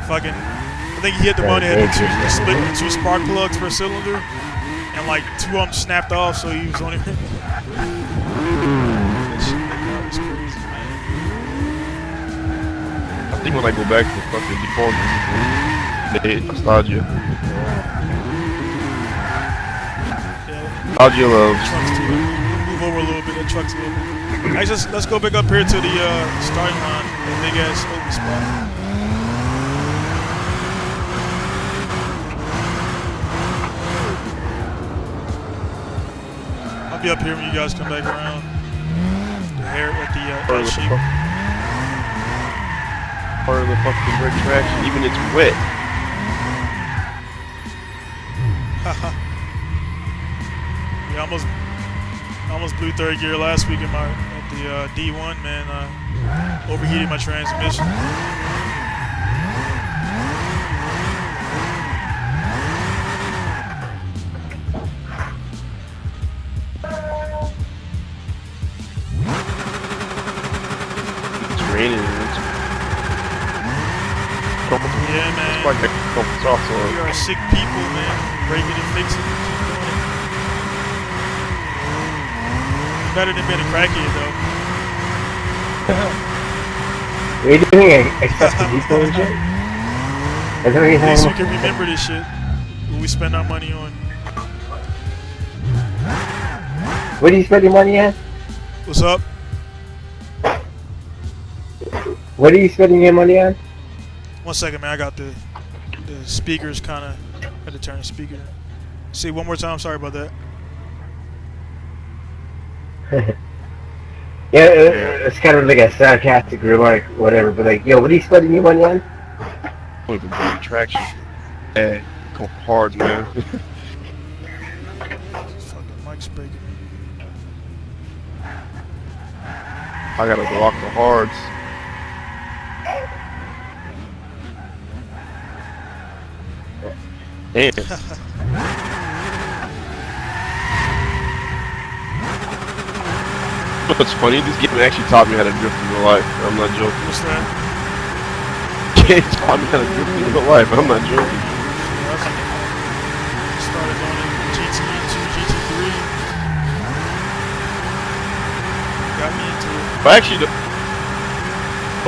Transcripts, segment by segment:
fucking, I think he hit the one that had the split with 2 spark plugs per cylinder, and like 2 of them snapped off, so he was on it. That shit, that car was crazy, man. I think when I go back to fucking default, nostalgia. Nostalgia love. Move over a little bit. That truck's a little bit. Actually, let's go back up here to the starting line. That big ass open spot. I'll be up here when you guys come back around. The hair at the sheep. Part of the fucking brake traction, even it's wet. Yeah, almost blew 3rd gear last week at the D1, man. Overheated my transmission. It's raining. Yeah, man. It's quite soft, so we are sick people, man. Break it and fix it. Better than being a crackhead, though. Are you doing expensive diesel and shit? Is there anything? At least we can remember this shit when we spend our money on. What are you spending money on? What's up? What are you spending your money on? 1 second, man. I got the speakers kind of. Had to turn the speaker. See, one more time. Sorry about that. Yeah, it's kind of like a sarcastic remark, whatever. But like, yo, what are you spending your money on? fucking brake traction. Yeah, go hard, man. Fucking mic's breaking. I gotta go off the hards. Damn. What's funny, this game actually taught me how to drift in real life. I'm not joking. What's that? It taught me how to drift in real life. I'm not joking. Started on GT2, GT3. Got me into it. But actually,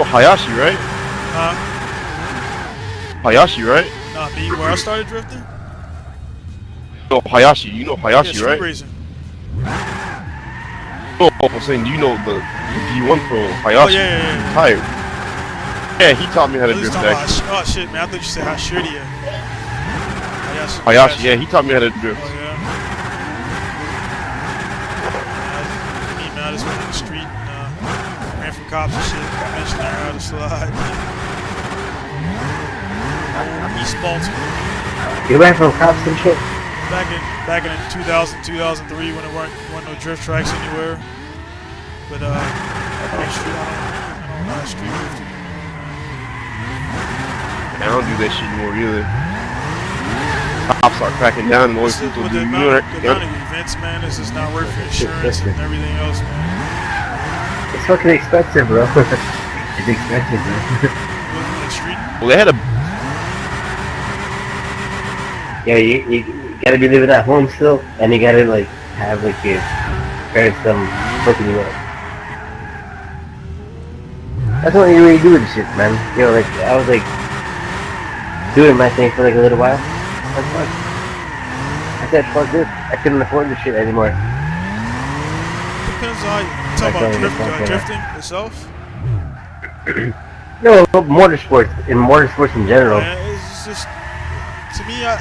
Hayashi, right? Huh? Hayashi, right? Nah, me, where I started drifting? No, Hayashi. You know Hayashi, Yeah, right? racing. No, I'm saying, do you know the D1 Pro Hayashi? Oh, yeah. Tired. Yeah, he taught me how to At least drift, talking actually. about, oh, shit, man. I thought you said how shitty you. Hayashi, yeah, he taught me how to drift. Oh, yeah. Me, man, I just went on the street and ran from cops and shit. Eventually learned how to slide. East Baltimore. You ran from cops and shit? Back in 2000, 2003 when there weren't no drift tracks anywhere. But I don't know street drifting. I don't do that shit anymore either. Cops are cracking down and always people With do. the amount of events, man, it's just not worth your insurance and everything else, man. It's fucking expensive, bro. It's expensive, bro. Well, they had a... Yeah, you gotta be living at home still, and you gotta like have like your parents hooking you up. That's what you really do with shit, man. You know, like I was like doing my thing for like a little while. That's fun. I said, fuck this. I couldn't afford this shit anymore. Depends on how you talking about drifting itself. No, motorsports in general. Yeah, it's just, to me, I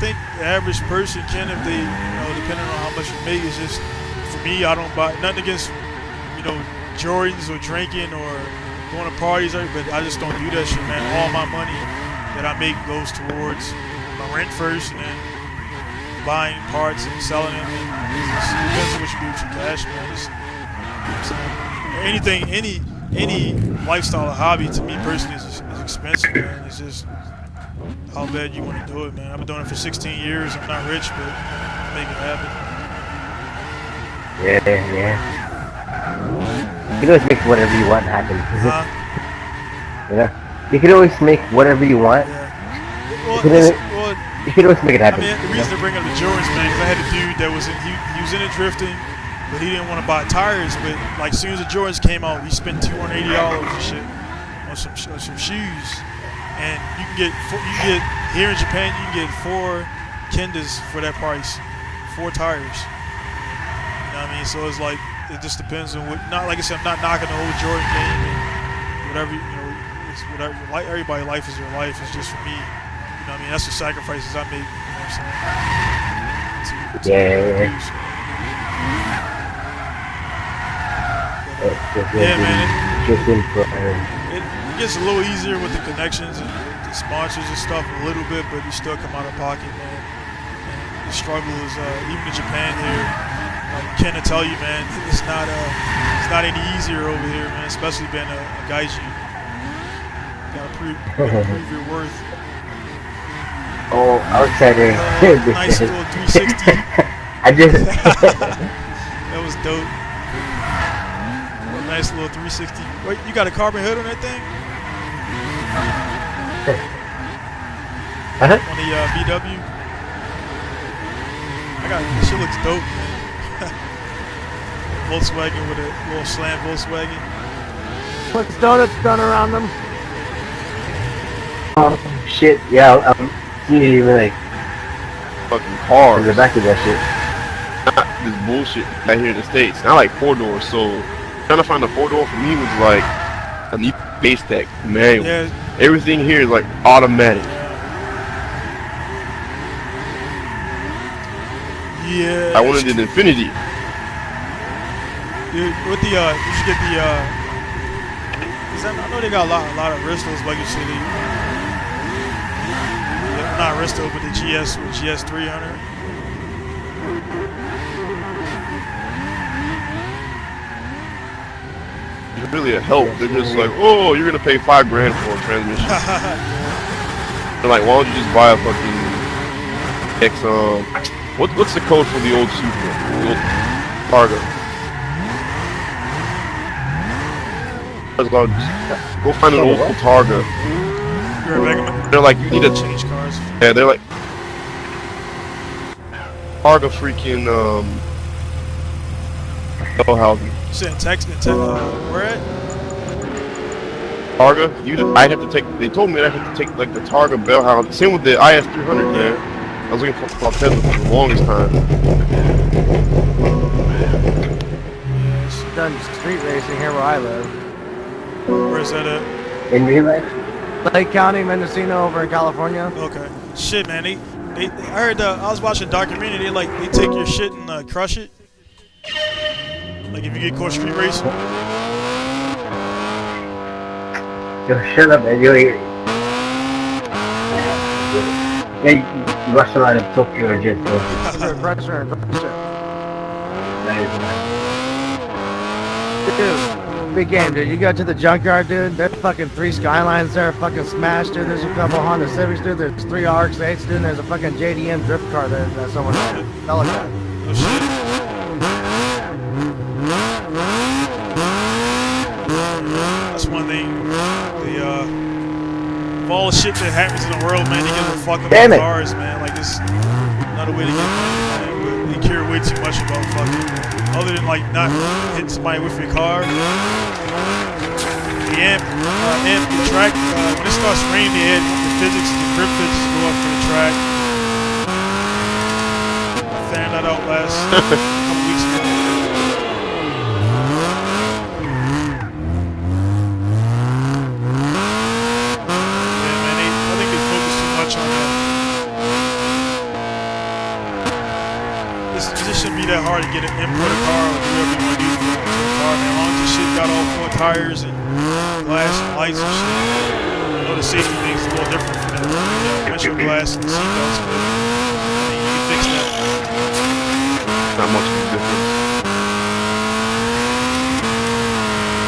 think the average person can, if they, depending on how much you make, it's just, for me, I don't buy, nothing against, Jordans or drinking or going to parties, but I just don't do that shit, man. All my money that I make goes towards my rent first and then buying parts and selling them. And it depends on what you do with your cash, man. Anything, any lifestyle or hobby, to me personally, is expensive, man. It's just how bad you want to do it, man. I've been doing it for 16 years. I'm not rich, but I make it happen. Yeah. You can always make whatever you want happen. Yeah. You can always make whatever you want. Yeah. Well, You can, you can always make it I happen. mean, the reason to bring up the Jordans, man, because I had a dude that was he was into drifting, but he didn't want to buy tires. But like, as soon as the Jordans came out, he spent $280 and shit on some shoes. And you can get here in Japan, you can get 4 Kendas for that price, 4 tires. You know what I mean? So it's like, it just depends on what. Not like I said, I'm not knocking the whole Jordan game and whatever. You know, it's whatever. Like, everybody's life is their life. It's just for me. You know what I mean? That's the sacrifices I make. You know what I'm saying? Yeah. Yeah, man. Just in for It gets a little easier with the connections and the sponsors and stuff a little bit, but you still come out of pocket, man. And the struggle is even in Japan here. Like Ken will tell you, man, it's not any easier over here, man. Especially being a gaijin. You gotta prove your worth. Oh, outsider. Nice little 360. I just. That was dope. Nice little 360. Wait, you got a carbon hood on that thing? Uh-huh. On the VW? This shit looks dope, man. Volkswagen with a little slam Volkswagen. Put donuts done around them. Oh, shit. Yeah, I'm even like Fucking cars. in the back of that shit. Not this bullshit out here in the States. I like 4-doors, so trying to find a 4-door for me was like a new base tech manual. Yeah. Everything here is like automatic. Yeah. I wanted an Infinity. Dude, with the you should get the I know they got a lot of Ristos, like you said. Not Risto, but the GS 300. It's really a help. They're just like, oh, you're gonna pay $5 grand for a transmission. They're like, why don't you just buy a fucking X? What's the code for the old Supra? The old Targa. Go find an old Targa. They're like, you need to change cars. Yeah, they're like Targa freaking housing. You said in Texas, where at? Targa, I'd have to take. They told me I'd have to take like the Targa bell housing. Same with the IS 300. Man, I was looking for Tesla for the longest time. Done street racing here where I live. Where's that at? In real life? Lake County, Mendocino, over in California. Okay. Shit, man. I heard. I was watching a documentary. They take your shit and crush it. Like if you get caught street racing. Yo, shut up, man. Yeah, you watched a lot of Tokyo or just Pressure. That is Dude, big game, dude. You go to the junkyard, dude. There's fucking 3 Skylines there, fucking smashed, dude. There's a couple Honda Civics, dude. There's 3 RX-8s, dude. And there's a fucking JDM drift car there that someone fell at. Oh shit. That's one thing. Of all the shit that happens in the world, man, they give a fuck about cars, man. Like, it's not a way to get money, man. But they care way too much about fucking. Other than, like, not hitting somebody with your car. The amp, the track, when it starts raining, the physics, the grip physics go up for the track. I found that out last couple weeks ago. It shouldn't be that hard to get an imported car or whatever you want to do for a car, man. As long as the shit got all 4 tires and glass and lights and shit. I know the safety thing's a little different for the windshield glass and the seatbelts, but I think you can fix that. Not much of a difference.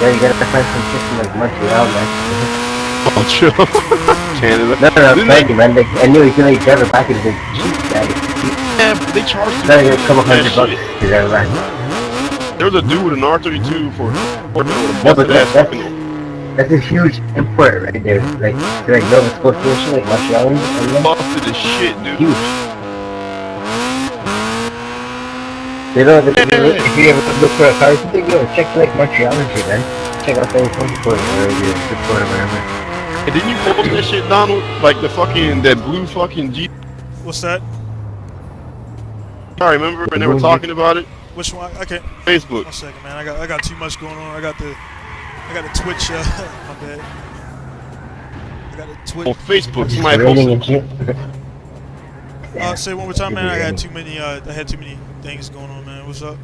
yeah, you gotta find some shit from like Montreal, man. Oh, chill. Canada. No, thank you, man. Like, I knew you could drive it back in the cheap bag. Yeah, but they charged you. That's a couple $100 to drive it back. There was a dude with an R32 for No, but That's a huge import right there. Like, to like Nova Scotia, like Montreal and everything. Busted as shit, dude. Huge. They don't. If you ever look for a car, or something, yo, check like Montreal and shit, man. Check out the import or the port or whatever. And didn't you post that shit, Donald? Like the fucking that blue fucking G. What's that? I remember when they were talking about it. Which one? Okay. Facebook. 1 second, man. I got too much going on. I got the Twitch. My bad. I got the Twitch. On Facebook, It's somebody raining posted. and shit. Say one more time, man. I had too many. I had too many things going on, man. What's up?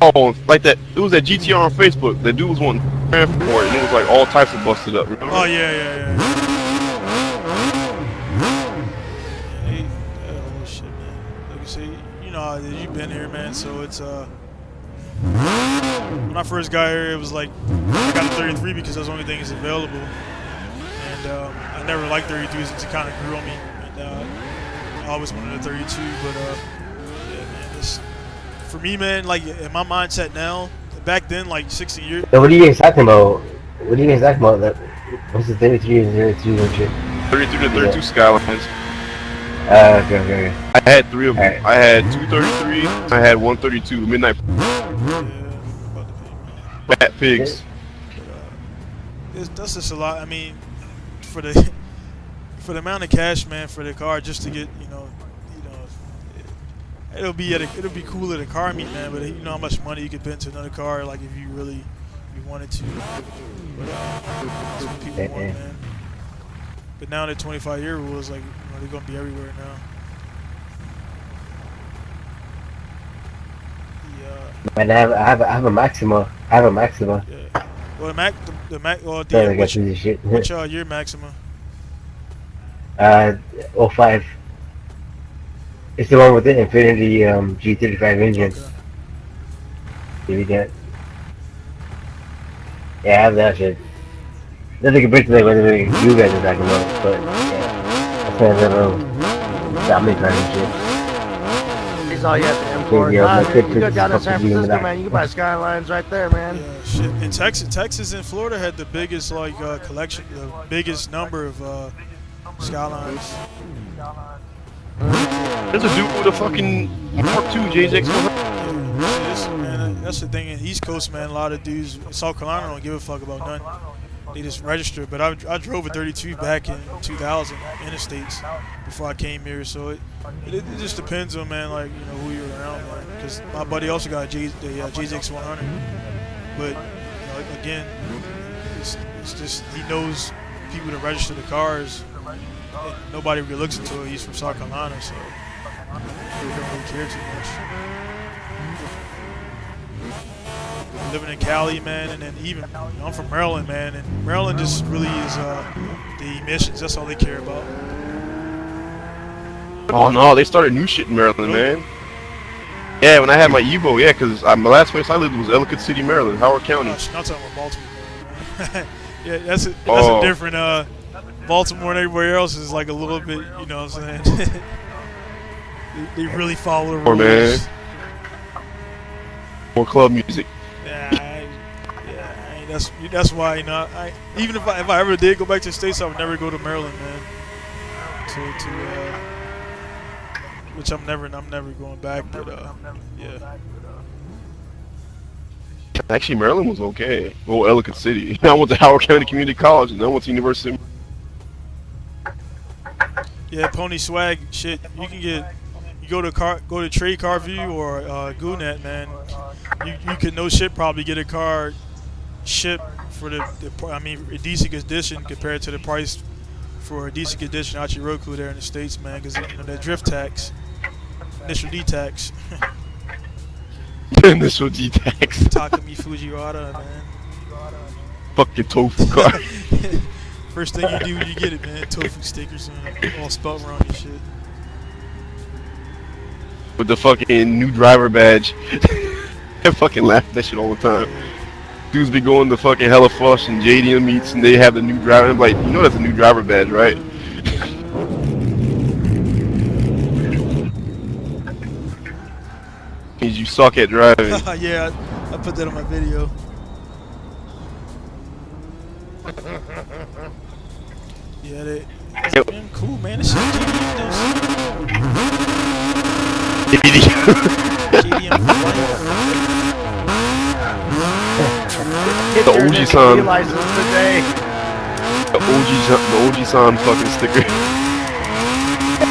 Oh, like that. It was that GTR on Facebook. That dude was wanting for it, and it was like all types of busted up. Remember? Oh yeah. Hey, oh shit, man. Like you say, you know how it is. You've been here, man. So it's when I first got here, it was like I got a 33 because that was the only thing that's available, and I never liked 33s since it kind of grew on me. And I always wanted a 32, but yeah, man. For me, man, like in my mindset now, back then, like 16 years. So what are you guys talking about? What are you guys talking about? That what's the 33 and 02 and shit? 33 to 32 Skylines. Okay. I had 3 of them. Alright. I had 233. I had 132. Midnight Fat Pigs. That's just a lot. I mean, for the amount of cash, man, for the car, just to get, it'll be cool at a car meet, man. But you know how much money you could put into another car, like if you wanted to. But that's what people want, man. But now the 25-year rule is like, they're gonna be everywhere now. Man, I have a Maxima. I have a Maxima. Yeah. Well, the Mac. Well, Sorry, what's shit. your Maxima? 05. It's the one with the Infinity G35 engine. Okay. Did you get? Yeah, I have that shit. Nothing compared to like what you guys are talking about, but yeah, that's kind of a little family car and shit. He's all you have to import. Yeah, Nah, my dude, kid you go just down to fucking San give me Francisco, that. man. You can buy Skylines right there, man. Yeah, shit. In Texas and Florida had the biggest collection, the biggest number of Skylines. There's a dude with a fucking Mark II JX 100. Man, that's the thing in East Coast, man. A lot of dudes in South Carolina don't give a fuck about nothing. They just register. But I drove a 32 back in 2000 interstates before I came here. So it just depends on, man, like, who you're around, man. Because my buddy also got the JX 100. But again, it's just he knows people that register the cars. And nobody really looks into it. He's from South Carolina, so he don't really care too much. Living in Cali, man, and then even I'm from Maryland, man, and Maryland just really is the emissions. That's all they care about. Oh no, they started new shit in Maryland, man. Yeah, when I had my Evo, yeah, because my last place I lived was Ellicott City, Maryland, Howard County. Gosh, not talking about Baltimore, man. Yeah, that's a different. Baltimore and everywhere else is like a little bit, you know what I'm saying? they really follow the rules. Man. More club music. That's why, even if I ever did go back to the States, I would never go to Maryland, man. Which I'm never going back, but yeah. Actually, Maryland was okay. Well, Ellicott City. I went to Howard County Community College, and then I went to University. Yeah, Pony Swag shit. You can go to Trade Car View or GoNet, man. You can no shit probably get a car shipped for a decent condition compared to the price for a decent condition out your Roku there in the States, man. Because that drift tax, initial D tax. Initial D tax. Takumi Fujiwara, man. Fucking tofu car. First thing you do, you get it, man. Tofu stickers and all spelled wrong and shit. With the fucking new driver badge. I fucking laugh at that shit all the time. Dudes be going to fucking Hella Fush and JDM meets and they have the new driver. I'm like, that's a new driver badge, right? Means you suck at driving. Yeah, I put that on my video. Yeah, they. Yep. Man, cool, man. This shit JDM Get The your OG NIST son. license today. The OG son fucking sticker.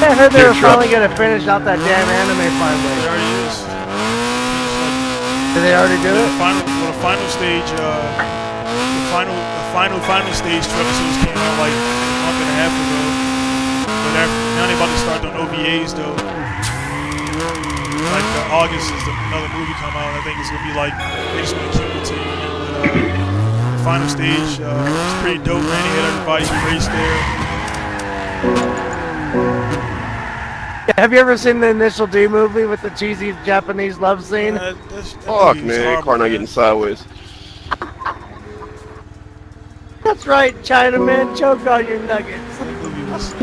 I heard they Deer were trap. finally gonna finish out that damn anime It finally. already is. Did they already do The it? final stage, final stage two episodes came out like a month and a half ago. But now they're about to start doing OVAs though. Like August is another movie come out. I think it's gonna be like they just gonna keep it to you. But the final stage is pretty dope, man. They had everybody race there. Have you ever seen the Initial D movie with the cheesy Japanese love scene? That Fuck, movie was man. horrible, Car not man. getting sideways. That's right, Chinaman, choke on your nuggets. That movie was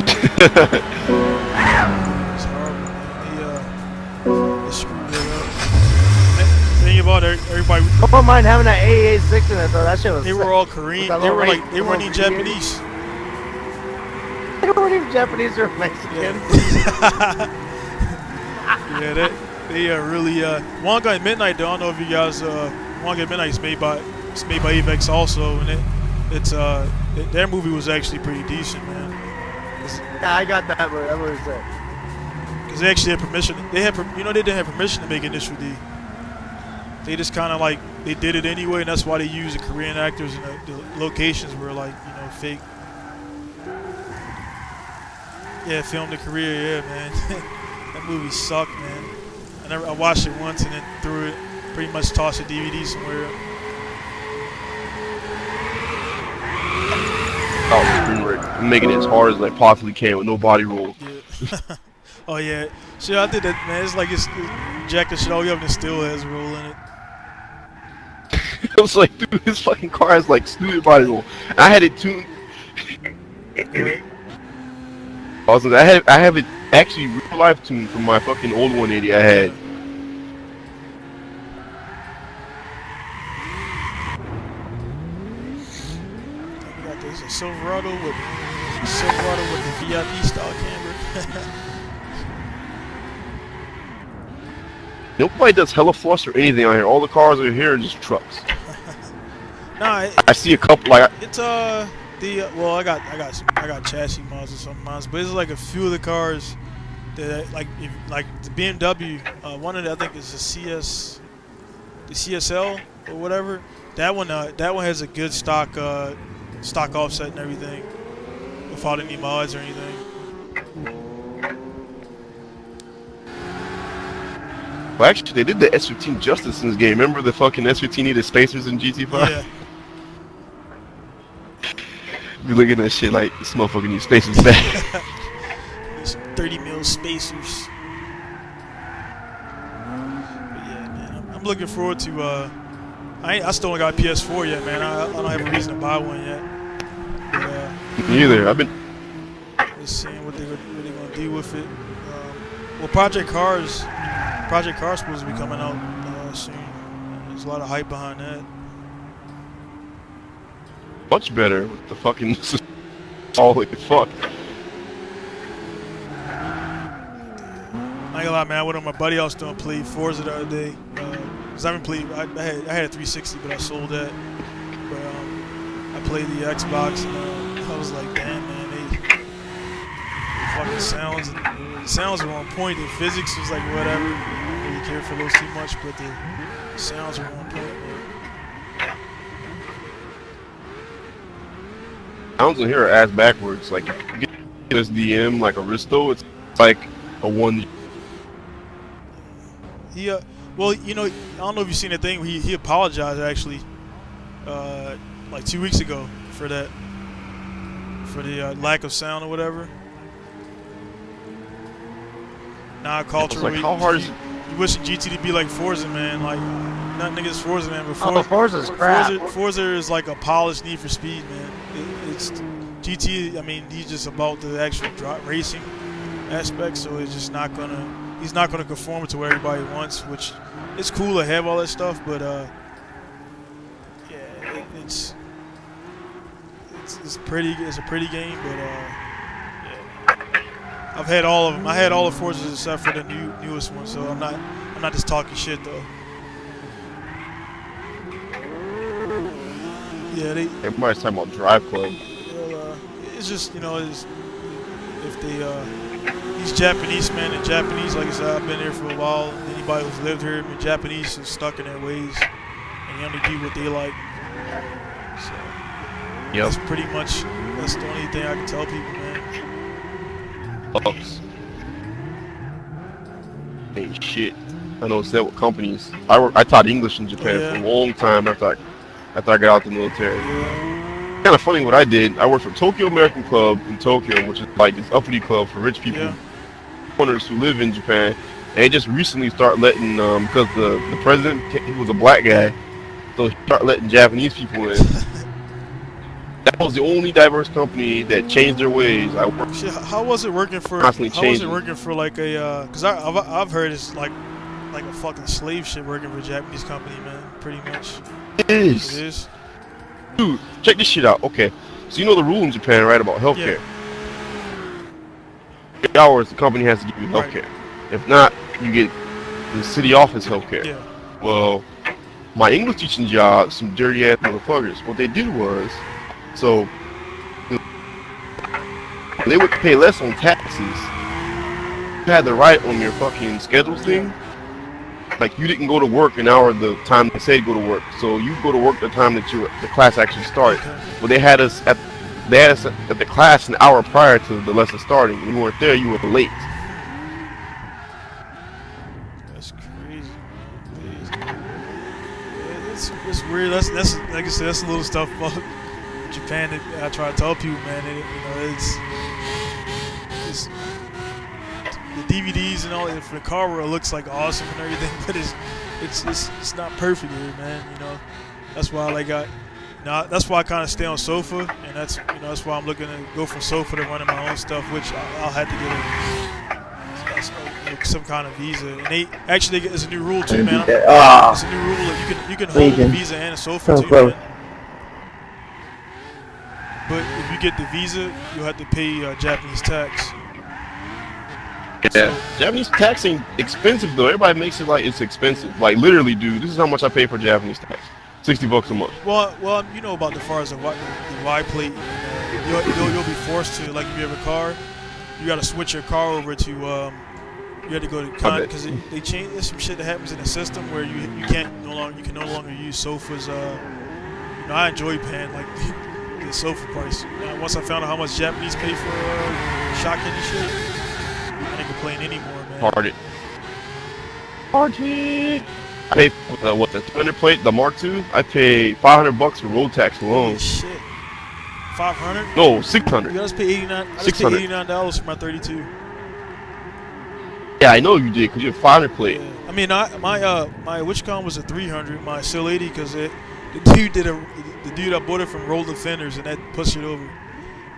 horrible, man. They screwed it up. Think about it, everybody. I don't mind having that AA6 in it though. That shit was. They were all Korean. That They little were race- like they weren't even little Japanese. They weren't even Japanese or Mexicans. Yeah, they really Wonka at Midnight though. I don't know if you guys Wonka at Midnight is made by Avex also, and their movie was actually pretty decent, man. Yeah, I got that movie. That movie's sick. Because they actually had permission. They didn't have permission to make Initial D. They just kind of like they did it anyway, and that's why they used the Korean actors, and the locations were like fake. Yeah, filmed in Korea. Yeah, man. That movie sucked, man. I watched it once and then threw it. Pretty much tossed a DVD somewhere. Oh, making it as hard as I possibly can with no body roll. Yeah. Oh yeah. Shit, I did that, man. It's like it's jack the shit all the way up and it still has a roll in it. I was like, dude, this fucking car has like stupid body roll. I had it tuned. I have it actually real life tuned from my fucking old 180 I had. We got this Silverado with the VIP style camber. Nobody does hella fuss or anything on here. All the cars are here are just trucks. Nah, I see a couple like it's well, I got chassis mods or some mods, but it's like a few of the cars that like the BMW. One of the, I think is the CSL or whatever. That one has a good stock offset and everything, without any mods or anything. well, actually they did the S15 justice in this game. Remember the fucking S15 needed spacers in GT5? Yeah. You looking at that shit like this motherfucker needs spacers back. These 30 mil spacers. But yeah, man, I'm looking forward to. I still don't got a PS4 yet, man. I don't have a reason to buy one yet. But, Neither. I've been. just seeing what they're gonna do with it. Well, Project Cars supposed to be coming out soon. There's a lot of hype behind that. Much better with the fucking holy fuck. I ain't gonna lie, man. I went on my buddy house doing play Forza the other day. Cause I haven't played. I had a 360, but I sold that. But I played the Xbox, and I was like, damn, man, they fucking sounds were on point. The physics was like whatever. I didn't really care for those too much, but the sounds were on point, man. Sounds in here are ass backwards. Like if you get this DM like Aristo, it's like a one. He well, I don't know if you've seen that thing. He apologized actually, like 2 weeks ago for that, for the lack of sound or whatever. Nah, culture. Like how hard is it? You wish GT to be like Forza, man. Like nothing against Forza, man, but Forza's crap. Forza is like a polished Need for Speed, man. It's GT. I mean, he's just about the actual racing aspect, so it's just not gonna. He's not gonna conform to what everybody wants, which it's cool to have all that stuff, but yeah, it's pretty. It's a pretty game, but yeah. I've had all of them. I had all the Forzas except for the newest one, so I'm not just talking shit though. Yeah, Everybody's talking about Drive Club. It's just it's, if they these Japanese men and Japanese, like I said, I've been here for a while. Anybody who's lived here, I mean, Japanese is stuck in their ways, and they only do what they like. So that's pretty much the only thing I can tell people, man. Bucks. Ain't shit. I know that with companies. I taught English in Japan for a long time after I got out the military. Kind of funny what I did. I worked for Tokyo American Club in Tokyo, which is like this uppity club for rich people, foreigners who live in Japan. And they just recently started letting, because the president, he was a black guy, so he started letting Japanese people in. That was the only diverse company that changed their ways. I worked. Shit, how was it working for? Constantly how was it changing. working for like a? Because I've heard it's like a fucking slave shit working for a Japanese company, man. Pretty much. It is. It is. Dude, check this shit out. Okay, so you know the rule in Japan, right, about healthcare? Yeah. 8 hours, the company has to give you healthcare. Right. If not, you get the city office healthcare. Yeah. Well, my English teaching job, some dirty ass motherfuckers. What they did was, so they would pay less on taxes. You had the right on your fucking schedule thing. Like, you didn't go to work an hour the time they said go to work, so you go to work the time that the class actually started. But they had us at the class an hour prior to the lesson starting. When you weren't there, you were late. That's crazy. It's weird. That's like I said, that's a little stuff about Japan that I try to tell people, man. It's the DVDs and all that for the car world looks like awesome and everything, but it's not perfect here, man. That's why that's why I kind of stay on sofa, and that's why I'm looking to go from sofa to running my own stuff, which I'll have to get some kind of visa. And there's a new rule too, man. It's a new rule that you can hold a visa and a sofa too, man. But if you get the visa, you'll have to pay Japanese tax. Yeah, Japanese tax ain't expensive though. Everybody makes it like it's expensive. Like, literally, dude, this is how much I pay for Japanese tax. $60 a month. Well, you know about the far as the Y plate. You'll be forced to, like, if you have a car, you got to switch your car over to. You have to go to because they change. There's some shit that happens in the system where you can no longer use sofas. I enjoy paying like the sofa price. Once I found out how much Japanese pay for shotgun and shit, I ain't complaining anymore, man. Party. I pay what the 200 plate, the Mark II. I pay $500 for road tax alone. Holy shit. 500? No, 600. You guys pay 89. I just pay $89 for my 32. Yeah, I know you did because you have 500 plate. Yeah. I mean, my Witchcon was a 300. My Seal 80 because the dude I bought it from rolled the fenders and that pushed it over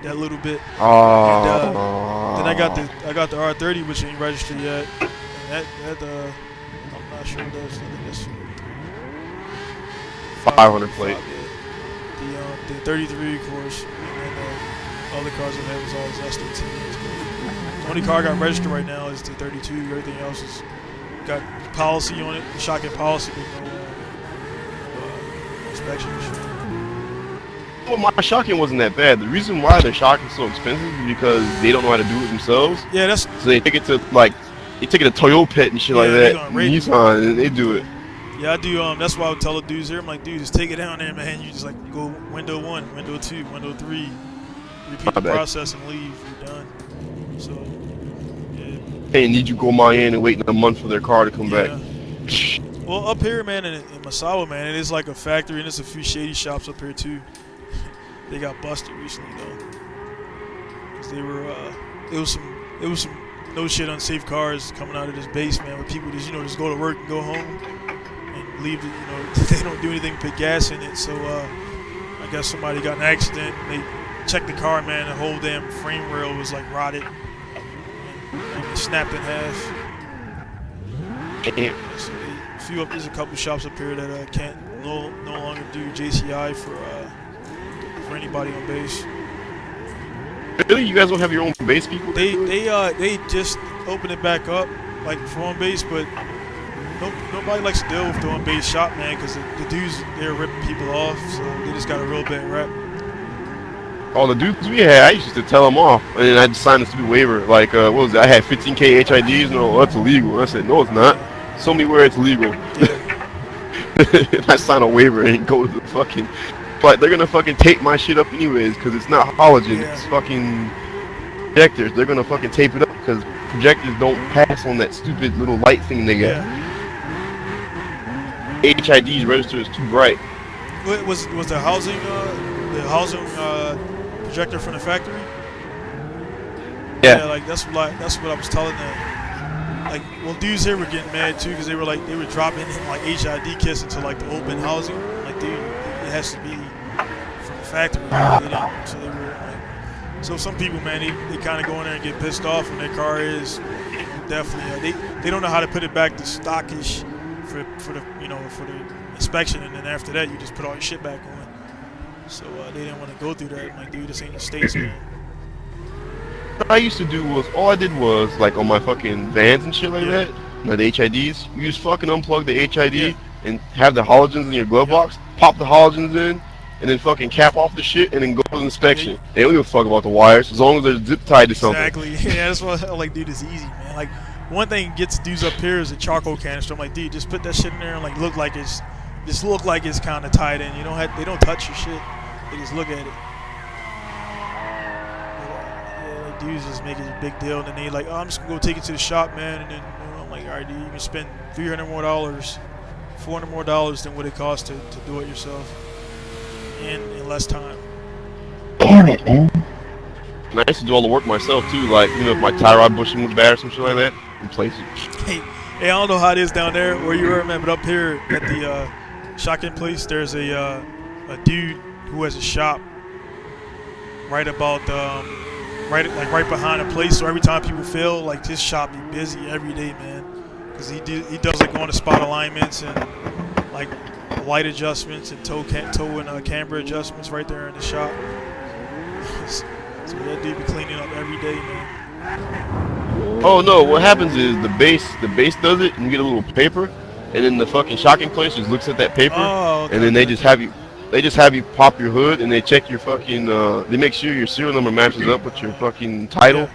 that little bit. Then I got the R30 which ain't registered yet. And that I'm not sure what that's. I think that's 500 plate. The 33 of course, and all the cars I've had was always S13s. The only car I got registered right now is the 32. Everything else is got policy on it, shotgun policy with no inspection and shit. Well, my shotgun wasn't that bad. The reason why the shotgun's so expensive is because they don't know how to do it themselves. Yeah, so they take it to they take it to Toyota Pet and shit like that, Nissan, and they do it. Yeah, I do. That's why I would tell the dudes here. I'm like, dude, just take it down there, man. You just like go window 1, window 2, window 3, repeat the process and leave. You're done. So, yeah. Hey, need you go in and wait a month for their car to come back. Well, up here, man, in Masawa, man, it is like a factory, and there's a few shady shops up here too. They got busted recently though, cause it was some no shit unsafe cars coming out of this base, man. Where people just just go to work and go home and leave. They don't do anything, put gas in it. So I guess somebody got in an accident. They checked the car, man. The whole damn frame rail was like rotted and it snapped in half. So there's a couple shops up here that can't no longer do JCI for for anybody on base. Really, you guys don't have your own base people? They just opened it back up, like for on base, but nobody likes to deal with the on base shop, man, because the dudes they're ripping people off, so they just got a real bad rep. All the dudes we had, I used to tell them off, and then I just signed a stupid waiver. Like, what was it? I had 15K HIDs. No, that's illegal. I said, no, it's not. Show me where it's legal. Yeah. I signed a waiver and go to the fucking. But they're gonna fucking tape my shit up anyways, because it's not halogen. Yeah. It's fucking projectors. They're gonna fucking tape it up because projectors don't pass on that stupid little light thing they got. Yeah. HID's register is too bright. Was the housing projector from the factory? Yeah. Like that's what I was telling them. Like, well, dudes here were getting mad too because they were dropping like HID kits into like the open housing. Like, dude, it has to be from the factory. So they were like, so some people, man, they kind of go in there and get pissed off when their car is definitely they don't know how to put it back to stockish for the for the inspection, and then after that you just put all your shit back on. So they didn't want to go through that. I'm like, dude, this ain't the States, man. What I used to do was, all I did was, like, on my fucking vans and shit like that, the HIDs, you just fucking unplug the HID and have the halogens in your glove box, pop the halogens in, and then fucking cap off the shit and then go to the inspection. They don't give a fuck about the wires, as long as they're zip tied to something. Exactly. Yeah, that's what I'm like, dude, it's easy, man. Like, one thing gets dudes up here is a charcoal canister. I'm like, dude, just put that shit in there and like look like it's kind of tied in. They don't touch your shit. They just look at it. Yeah, like dudes just make it a big deal, and then they like, oh, I'm just gonna go take it to the shop, man. And then I'm like, all right, dude, you can spend $300 more, $400 more than what it costs to do it yourself, in less time. Damn it, man. And I used to do all the work myself too, like, if my tie rod bushing was bad or some shit like that, replace it. Hey, I don't know how it is down there where you were, man, but up here at the shotgun place, there's a dude who has a shop right about right behind a place. So every time people fail, like, his shop be busy every day, man, because he does like on the spot alignments and like light adjustments and toe and camber adjustments right there in the shop. So that dude be cleaning up every day, man. Oh no, what happens is the base does it, and you get a little paper, and then the fucking shocking place just looks at that paper, okay, and then they just have you pop your hood, and they check your fucking they make sure your serial number matches up with your fucking title,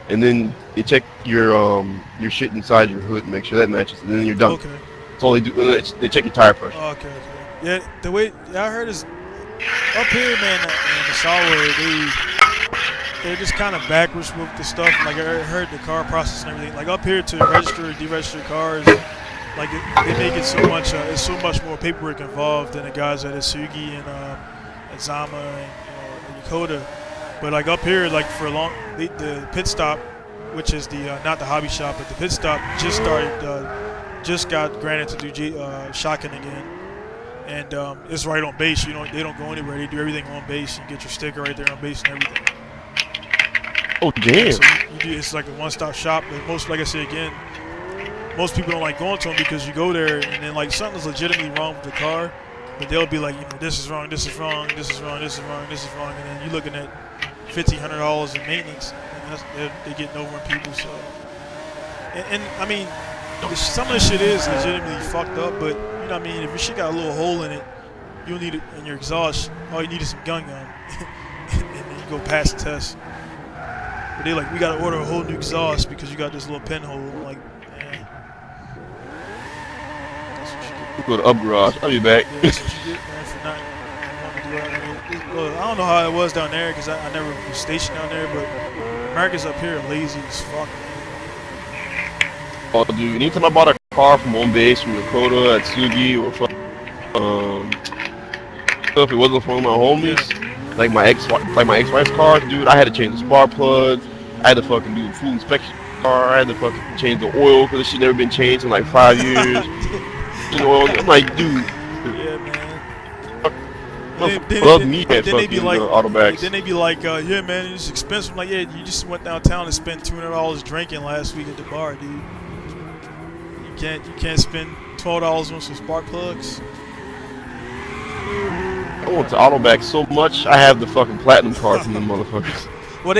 and then they check your shit inside your hood and make sure that matches, and then you're done. Okay. That's all they do. They check your tire pressure. Okay. Yeah, the way I heard is up here, man, in the Solway, they're just kind of backwards with the stuff. Like, I heard the car process and everything. Like, up here to register and deregister cars, like they make it so much. It's so much more paperwork involved than the guys at Isugi and at Zama and Yokota. But like up here, like for the pit stop, which is the not the hobby shop, but the pit stop just got granted to do shotgun again, and it's right on base. They don't go anywhere. They do everything on base. You get your sticker right there on base and everything. Oh damn! So it's like a one-stop shop. But like I said again, most people don't like going to them because you go there and then like something's legitimately wrong with the car, but they'll be like, this is wrong, this is wrong, this is wrong, this is wrong, this is wrong, and then you're looking at $1,500 in maintenance, and they're getting over on people. So, and I mean, some of the shit is legitimately fucked up, but what I mean, if your shit got a little hole in it, you'll need it in your exhaust. All you need is some gun, and then you go pass the test. But they like, we gotta order a whole new exhaust because you got this little pinhole. I'm like, man. That's what you get. Go to Up Garage. I'll be back. Yeah, that's what you get, man, for not wanting to do that. Look, I don't know how it was down there because I never was stationed down there, but Americans up here are lazy as fuck. Oh, dude, anytime I bought a car from home base, from Yokota, Atsugi, or if it wasn't for my homies, like my ex-wife's car, dude, I had to change the spark plugs. I had to fucking do a full inspection of the car. I had to fucking change the oil because this shit never been changed in like 5 years. I'm like, dude. Yeah, man. Love me at then they be fucking like, auto bags. Then they be like, yeah, man, it's expensive. I'm like, yeah, you just went downtown and spent $200 drinking last week at the bar, dude. You can't spend $12 on some spark plugs. I went to Autoback so much. I have the fucking platinum card from the motherfuckers. Well,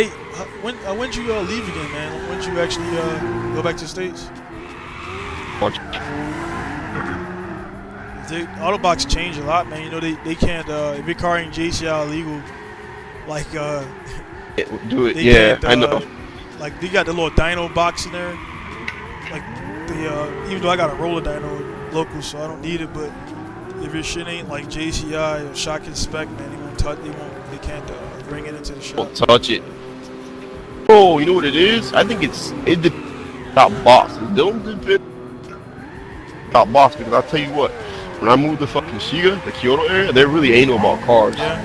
when'd you leave again, man? When'd you actually go back to the States? Autobox changed a lot, man. You know they can't if your car ain't JCI illegal, like Do it, they yeah, can't, I know. like they got the little dyno box in there. Like even though I got a roller dyno local, so I don't need it, but if your shit ain't like JCI or Shotgun Spec, man, they can't bring it into the shop. Don't touch it. Oh, you know what it is? I think it depends top box. It don't depend top box because I'll tell you what. When I moved to fucking Shiga, the Kyoto area, they really ain't know about cars. Yeah.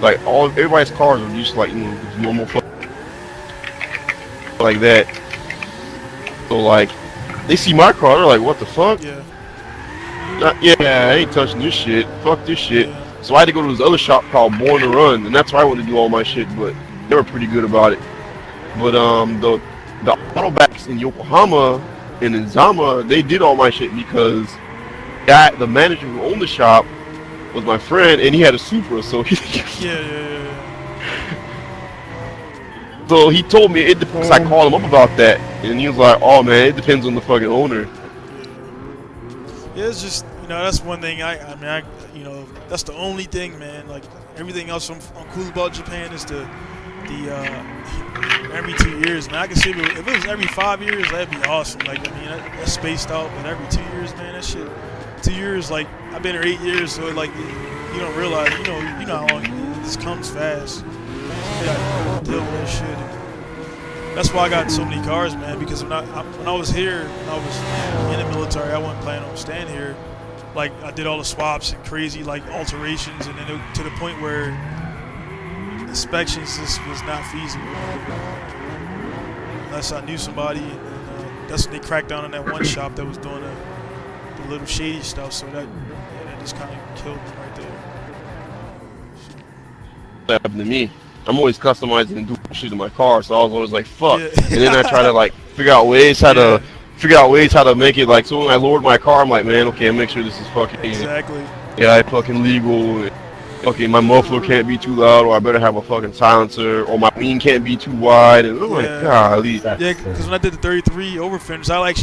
Like everybody's cars are just like just normal like that. So like they see my car, they're like, what the fuck? Yeah. Yeah, I ain't touching this shit. Fuck this shit. Yeah. So I had to go to this other shop called Born to Run, and that's where I wanted to do all my shit, but they were pretty good about it. But the Autobacks in Yokohama and in Zama, they did all my shit because the manager who owned the shop was my friend, and he had a Supra, so Yeah. So he told me it depends. I called him up about that, and he was like, "Oh man, it depends on the fucking owner." Yeah, it's just that's one thing. That's the only thing, man. Like everything else I'm cool about Japan is the every 2 years, man. I can see if it was every 5 years, that'd be awesome. Like that's spaced out, but every 2 years, man, that shit. 2 years, like I've been here 8 years, so like you don't realize, you know how long this comes fast. You gotta deal with that shit. That's why I got so many cars, man. Because when I was here, when I was in the military, I wasn't planning on staying here. Like I did all the swaps and crazy like alterations, and then to the point where inspections just was not feasible unless I knew somebody. And that's when they cracked down on that one shop that was doing the little shady stuff. So that just kind of killed me right there. That happened to me. I'm always customizing and doing shit to my car, so I was always like, "Fuck!" Yeah. And then I try to like figure out ways how to make it like. So when I lowered my car, I'm like, "Man, okay, I'll make sure this is fucking Exactly. yeah, I fucking legal. Okay, my muffler can't be too loud, or I better have a fucking silencer, or my wing can't be too wide." And I'm like, golly. Yeah, because when I did the 33 overfinish, I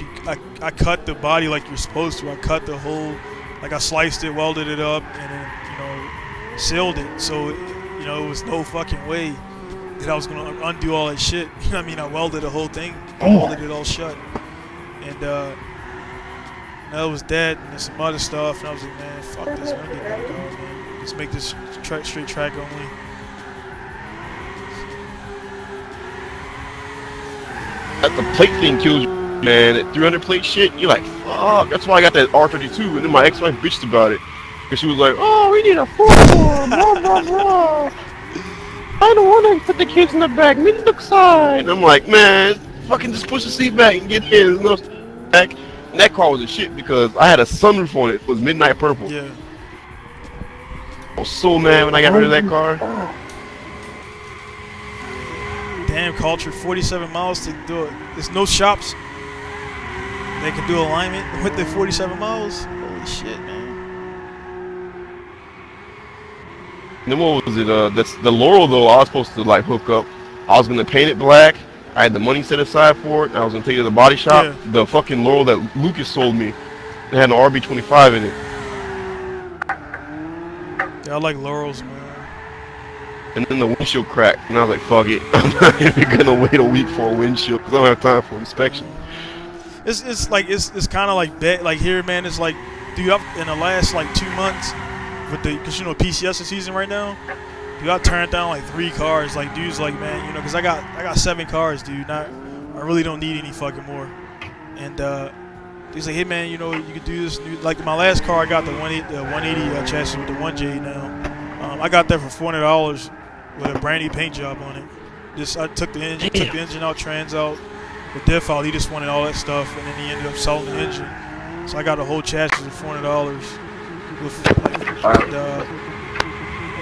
cut the body like you're supposed to. I cut the whole, like I sliced it, welded it up, and then sealed it. So it was no fucking way that I was gonna undo all that shit. You know what I mean? I welded the whole thing, welded it all shut, and that was that, and some other stuff. And I was like, man, fuck this, man, I'm getting rid of cars, man. Just make this straight track only. That the plate thing kills you, man. That 300 plate shit, you're like, fuck. That's why I got that R32, and then my ex-wife bitched about it. Because she was like, oh, we need a 4-door, blah, blah, blah. I don't want to put the kids in the back, look side. And I'm like, man, fucking just push the seat back and get in. There's no back. And that car was a shit because I had a sunroof on it. It was midnight purple. Yeah. I was so mad when I got rid of that car. Damn, culture, 47 miles to do it. There's no shops that can do alignment with the 47 miles. Holy shit, man. And then what was it? That's the Laurel though. I was supposed to like hook up. I was gonna paint it black. I had the money set aside for it. And I was gonna take it to the body shop. Yeah. The fucking Laurel that Lucas sold me, it had an RB25 in it. Yeah, I like Laurels, man. And then the windshield cracked, and I was like, fuck it. I'm not even gonna wait a week for a windshield because I don't have time for inspection. It's kind of like bad. Like here, man. It's like, dude, in the last like 2 months, because PCS is season right now. Dude, I turned down like 3 cars. Like dude's like, man, because I got 7 cars, dude. I really don't need any fucking more. And he's like, hey man, you could do this. Like my last car, I got the 180 chassis with the 1J now. I got that for $400 with a brand new paint job on it. I took the engine out, trans out, the diff out. He just wanted all that stuff, and then he ended up selling the engine. So I got a whole chassis for $400.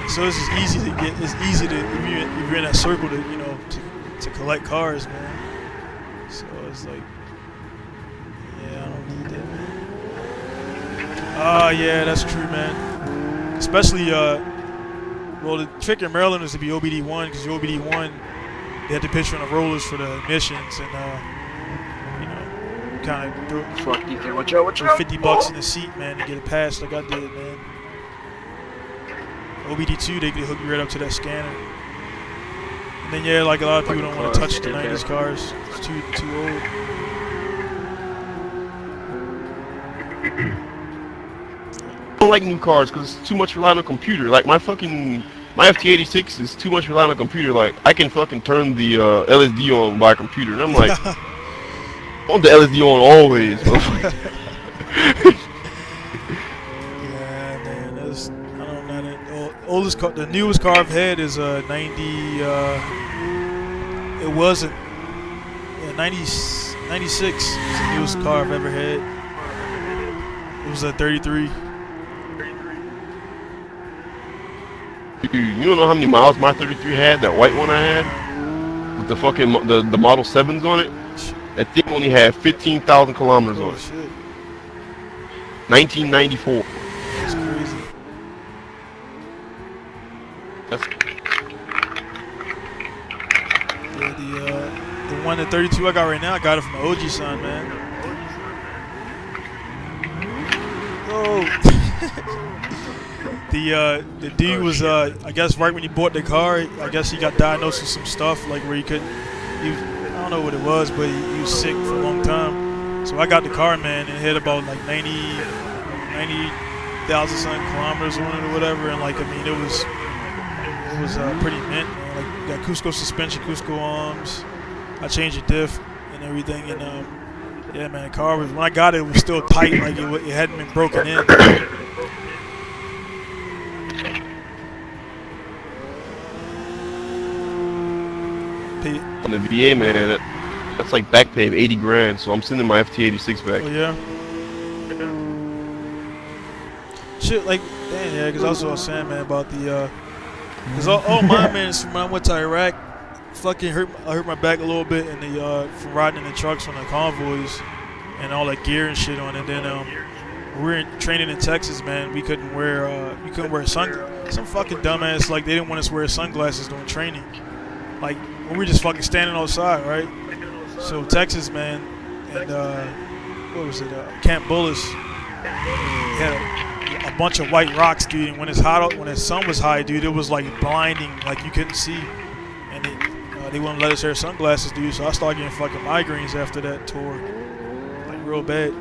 So it's just easy to get. It's easy to if you're in that circle to collect cars, man. So it's like, yeah, I don't need that, man. Yeah, that's true, man. Especially Well, the trick in Maryland is to be OBD1 because OBD1 they had to pitch you on the rollers for the admissions and you know, kind of throw $50 in the seat, man, to get it passed like I did, man. OBD2 they hook you right up to that scanner. And then yeah, like a lot of people don't want to touch the 90s cars. It's too old. I don't like new cars because it's too much relying on computer. Like my FT86 is too much relying on computer. Like I can fucking turn the LSD on by computer, and I'm like, I want the LSD on always. Yeah, man, that's I don't know. Oldest car, the newest car I've had is a 90. It wasn't 96. It's the newest car I've ever had. It was a 33. Dude, you don't know how many miles my 33 had? That white one I had with the fucking the Model 7s on it. That thing only had 15,000 kilometers on it. Shit. 1994. That's crazy. Yeah, the one at 32 I got right now, I got it from the OG son, man. Oh. The dude was I guess right when he bought the car, I guess he got diagnosed with some stuff like where he couldn't. I don't know what it was, but he was sick for a long time. So I got the car, man, and it had about like 90,000 something kilometers on it or whatever, and like I mean it was pretty mint, man. Like got Cusco suspension, Cusco arms. I changed the diff and everything, and yeah, man, the car was when I got it, it was still tight, like it hadn't been broken in. On the VA, man, that's like back pay of 80 grand. So I'm sending my FT86 back. Oh yeah. Shit, like, damn, yeah, because also I was saying, man, about the, because all my man is from when I went to Iraq, fucking I hurt my back a little bit in the, from riding in the trucks on the convoys and all that gear and shit on it. And then, we were training in Texas, man, we couldn't wear sunglasses. Some fucking dumbass, like, they didn't want us to wear sunglasses during training. Like, we were just fucking standing outside, right? So Texas, man, and, what was it, Camp Bullis, had a bunch of white rocks, dude, and when it's hot out, when the sun was high, dude, it was like blinding, like you couldn't see, and they wouldn't let us wear sunglasses, dude, so I started getting fucking migraines after that tour, like real bad.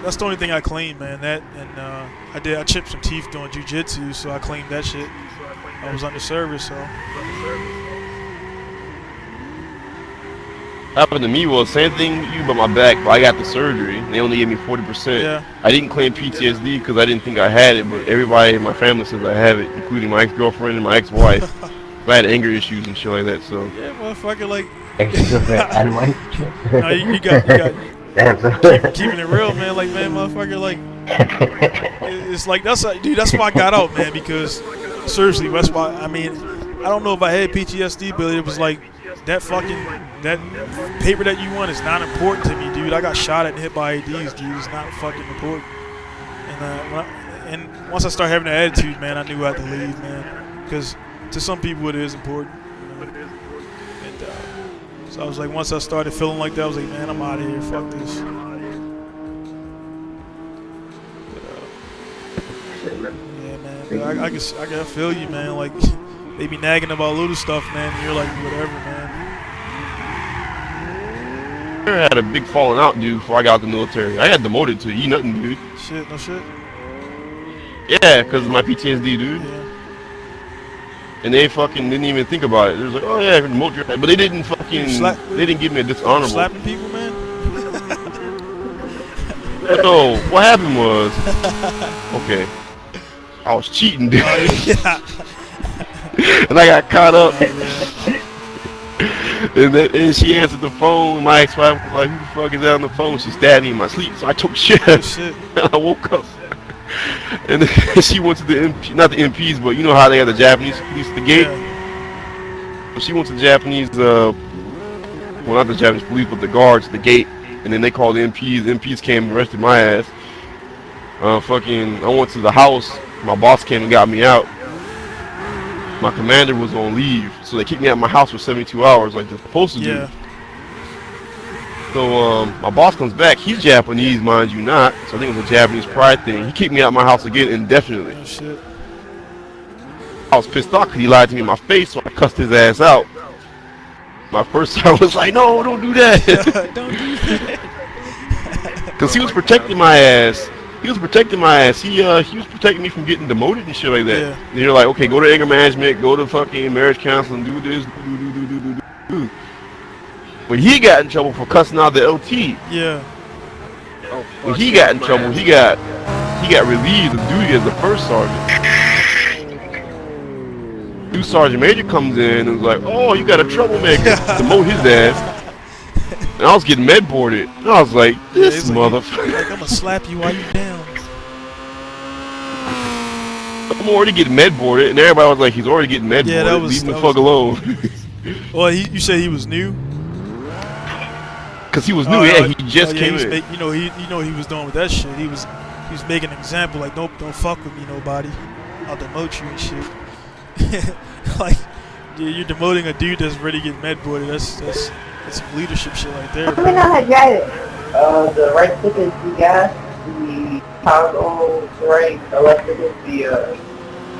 That's the only thing I cleaned, man, that, and I chipped some teeth doing jiu-jitsu, so I cleaned that shit. I was under service, so. Happened to me was same thing with you, but my back. But I got the surgery. They only gave me 40%. Yeah. I didn't claim PTSD because I didn't think I had it, but everybody in my family says I have it, including my ex-girlfriend and my ex-wife. I had anger issues and shit like that. So. Yeah, motherfucker, like. Ex-girlfriend and wife. No, you got keeping it real, man. Like, man, motherfucker, like. It's like that's why I got out, man. Because seriously, that's why. I mean, I don't know if I had PTSD, but it was like. That paper that you want is not important to me, dude. I got shot at and hit by ADs, dude. It's not fucking important. And once I started having an attitude, man, I knew I had to leave, man. Because to some people it is important. You know? And so I was like, once I started feeling like that, I was like, man, I'm out of here. Fuck this. But, yeah, man. But I can feel you, man. Like. They be nagging about little stuff, man, and you're like, whatever, man. I had a big falling out, dude, before I got out the military. I got demoted to nothing, dude. Shit, no shit? Yeah, because of my PTSD, dude. Yeah. And they fucking didn't even think about it. They was like, oh yeah, demote your head. But they didn't fucking, they didn't give me a dishonorable. Slapping people, man? No, what happened was, okay, I was cheating, dude. Yeah. And I got caught up. And she answered the phone. My ex-wife was like, who the fuck is that on the phone? She stabbed me in my sleep. So I took shit. Oh, shit. And I woke up. And then she went to the MP, not the MPs, but you know how they have the Japanese police at the gate? Yeah. So she went to the Japanese, well, not the Japanese police, but the guards at the gate. And then they called the MPs. The MPs came and arrested my ass. Fucking, I went to the house. My boss came and got me out. My commander was on leave, so they kicked me out of my house for 72 hours, like they're supposed to do. Yeah. So my boss comes back. He's Japanese, mind you not. So I think it was a Japanese pride thing. He kicked me out of my house again indefinitely. Oh shit. I was pissed off because he lied to me in my face, so I cussed his ass out. My first time was like, no, don't do that. Don't do that. Because he was protecting my ass. He was protecting my ass. He was protecting me from getting demoted and shit like that. Yeah. And you're like, okay, go to anger management, go to fucking marriage counseling, do this, do. When he got in trouble for cussing out the LT, Yeah. when he got in trouble, he got relieved of duty as the first sergeant. New sergeant major comes in and was like, oh, you got a troublemaker, demote his ass. And I was getting med boarded. And I was like, this motherfucker. Like, I'm gonna slap you while you down. I'm already getting med boarded, and everybody was like, he's already getting med boarded. Yeah, that was- Leave him the that fuck was- alone. Well, you said he was new. Because he was new, yeah, he just yeah, came he's in. he was doing with that shit. He was making an example like, don't fuck with me, nobody. I'll demote you and shit. Like, yeah, you're demoting a dude that's ready to get med boarded. That's some leadership shit right there. Let me know how to drive it. The right stick is the gas, the toggle, the right, the left stick is the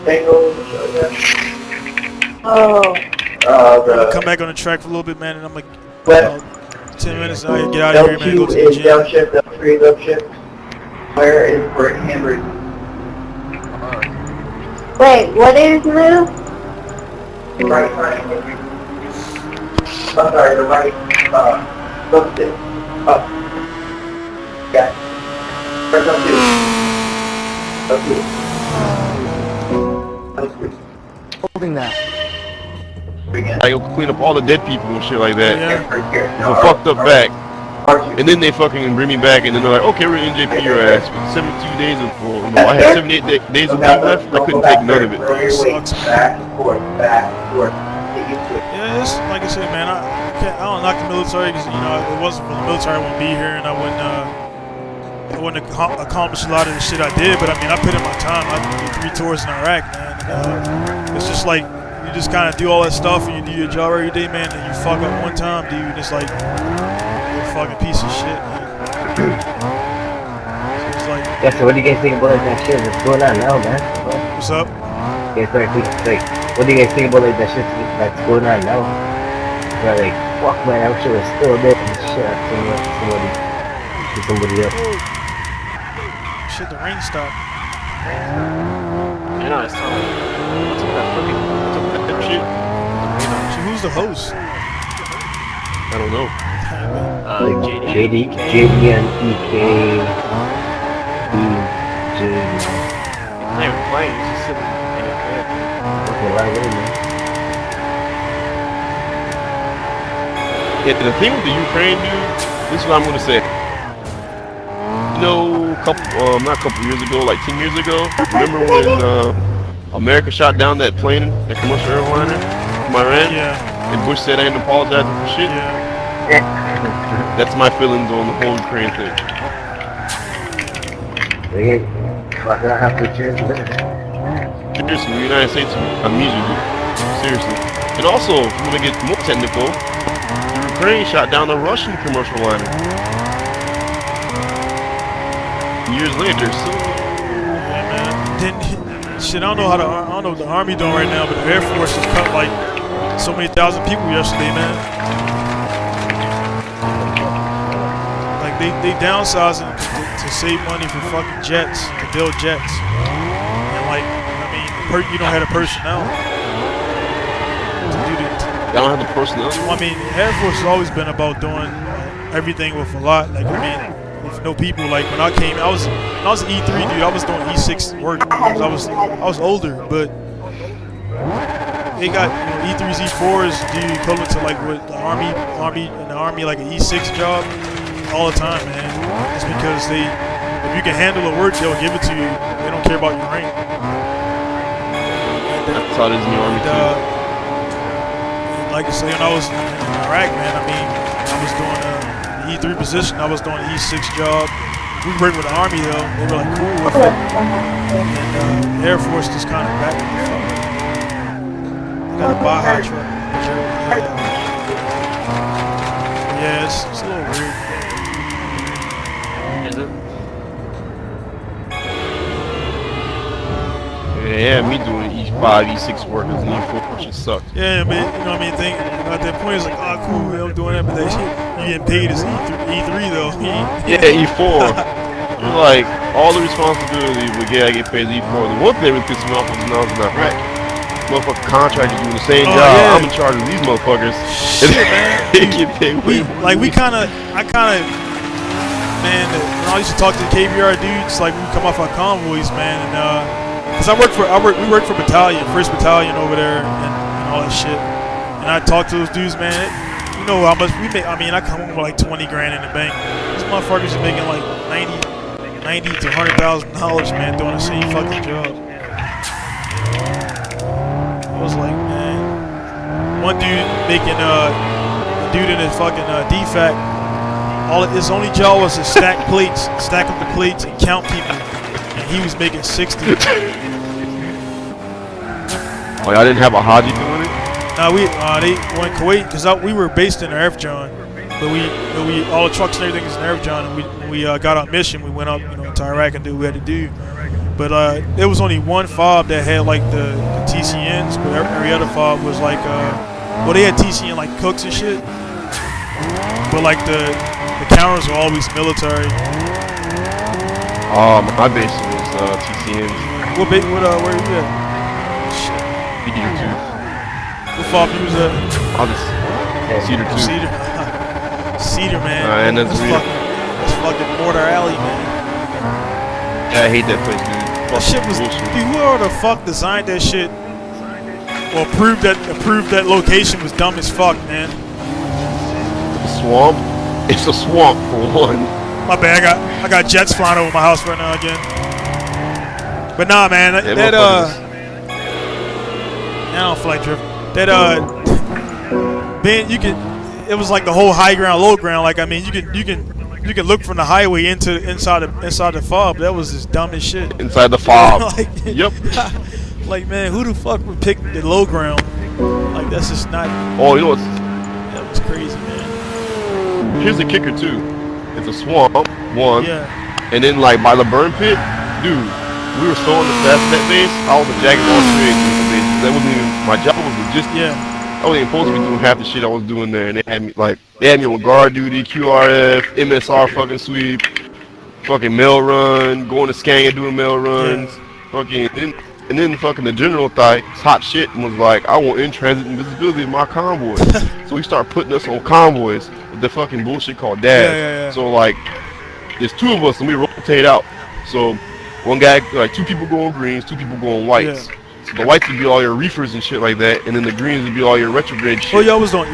single, Oh. I'm gonna come back on the track for a little bit, man, and I'm like, Left. 10 minutes now. I get out of here, man. Go to L2 the is gym. downshift, L3 is upshift. Where is brake handbrake? Wait, what is move? Right. I'm sorry, the right, left stick, up. Got it. Press L2. L2. Holding that. I go clean up all the dead people and shit like that. Yeah. Right here. With a fucked up back. And then they fucking bring me back, and then they're like, okay, we're gonna NJP your ass. 72 days of, I had 78 days of leave left. I couldn't take none of it. Back and forth, back and forth. Get used to it. Yeah, it's like I said, man. I don't knock the military because if it wasn't for the military, I wouldn't be here, and I wouldn't accomplish a lot of the shit I did. But I mean, I put in my time. I did 3 tours in Iraq, man. And, it's just like you just kind of do all that stuff, and you do your job every day, man. And you fuck up one time, dude. And it's like you're a fucking piece of shit, man. So it's like, Yeah, so what do you guys think about like, that shit that's going on now, man? what's up? Yeah, sorry, like, what do you guys think about like that shit that's going on now? Where like, fuck man, I wish I was still there and shit out somebody else. Oh, shit, the rain stopped. Yeah, no, it's not. What's up with that fucking, shit? So who's the host? I don't know. Like JD and EK, Not even playing, he's just sitting in his bed. fucking live in, man. Yeah, the thing with the Ukraine dude, this is what I'm gonna say. You know, not a couple years ago, like 10 years ago, remember when America shot down that plane, that commercial airliner from Iran? Yeah, And Bush said I ain't apologizing for shit? yeah. That's my feelings on the whole Ukraine thing. They fucking have to change this. Seriously, the United States amnesia, dude. Seriously. And also, if you want to get more technical, Ukraine shot down the Russian commercial liner. Years later, so Yeah, man. Then shit, I don't know what the Army doing right now, but the Air Force has cut like so many thousand people yesterday, man. Like they downsizing to save money for fucking jets, to build jets. And like, I mean, you don't have the personnel to do the. I don't have the personnel. Well, I mean, Air Force has always been about doing everything with a lot. Like, I mean, with no people. Like when I came, when I was an E3 dude, I was doing E6 work because I was older, but they got E3s, E4s do equivalent to like what the army like an E6 job all the time, man. It's because if you can handle the work, they'll give it to you. They don't care about your rank. That's how it is in the Army, too. And like I say, when I was in Iraq, man, I mean, I was doing the E3 position. I was doing the E6 job. We worked with the Army though. They were like cool with it. And Air Force just kind of back me the fuck. Got a Baja truck. Yeah, it's a little weird. Is it? Yeah, me doing E5, E6 work as an E4, which just sucked. Yeah, man. You know what I mean? At that point, it's like, oh, cool, I'm doing that, but that shit, you getting paid as E3 though. Yeah, E4. Like, all the responsibility, but yeah, I get paid as E4. The one thing that really pissed me off was when I was in Iraq. Motherfucking contractors doing the same job. Yeah. I'm in charge of these motherfuckers. Shit, man. They get paid way more. Man, when I used to talk to the KBR dudes, like we come off our convoys, man, and cause we worked for battalion, 1st Battalion over there, and all that shit. And I talked to those dudes, man. You know how much we make? I mean, I come home with like 20 grand in the bank. These motherfuckers are making like $90 to $100,000, man, doing the same fucking job. I was like, man, one dude making a dude in his fucking DFAC. His only job was to stack up the plates, and count people, and he was making 60. Oh, y'all didn't have a Haji doing it? Nah, they went Kuwait because we were based in Air John, but we all the trucks and everything is in Air John, and we got on mission. We went up, to Iraq and did what we had to do. But there was only one fob that had like the TCNs, but every other fob was like, well, they had TCN like cooks and shit, but like the counters were always military. Oh, my base was TCNs. Where you at? Shit. Cedar 2. What fob you was at? I'll just Cedar 2. Cedar, man. And that's fucking Mortar Alley, man. Yeah, I hate that place, dude. That shit was, dude, whoever the fuck designed that shit, or approved that location was dumb as fuck, man. Swamp? It's a swamp for one. My bad, I got jets flying over my house right now again. But nah, man, I don't feel like drift. Man, it was like the whole high ground, low ground. Like, I mean, you can look from the highway inside the fob. That was just dumb as shit. Inside the fob. Like, yep. Like, man, who the fuck would pick the low ground? Like, that's just not. Oh, you know what's? That was crazy, man. Here's the kicker too. It's a swamp, one. Yeah. And then like by the burn pit, dude, we were so on the fast net base. I was a jack of all trades. That wasn't even my job. Was just Yeah. I wasn't even supposed to be doing half the shit I was doing there. And they had me on guard duty, QRF, MSR fucking sweep, fucking mail run, going to Skanga doing mail runs, and then fucking the general thought hot shit and was like, I want in-transit invisibility in my convoys. So we start putting us on convoys with the fucking bullshit called DAS. Yeah. So like, there's 2 of us and we rotate out. So one guy, like 2 people go on greens, 2 people go on whites. Yeah. So the whites would be all your reefers and shit like that, and then the greens would be all your retrograde shit. Oh, y'all was on